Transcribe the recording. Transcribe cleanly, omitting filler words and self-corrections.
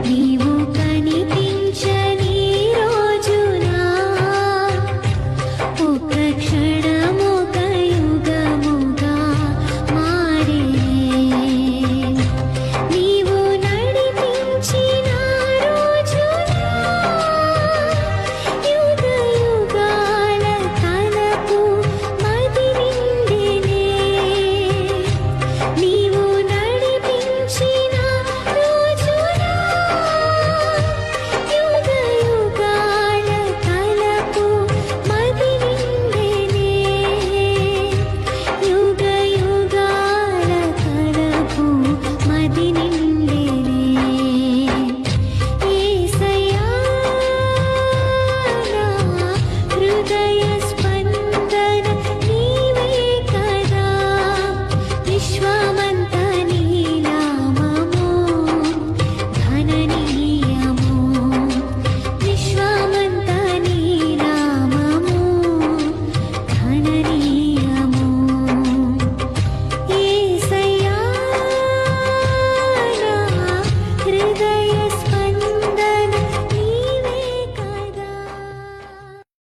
నీవు కనిపించని రోజున ఒక క్షణమొక యుగముగా మారెనే. నీవు నడిపించిన రోజున యుగ యుగాల తలపు మది నిండెనే. నీవు నడిపించిన రోజున యుగ యుగాల తలపు మది నిండెనే. యుగ యుగాల తలపు మది నిండెనే. యేసయ్యా నా హృదయ స్పందన నీవే కదా. విశ్వమంత నీ నామము ఘననీయము. విశ్వమంత నీ నామము ఘననీయము. యేసయ్యా నా హృదయ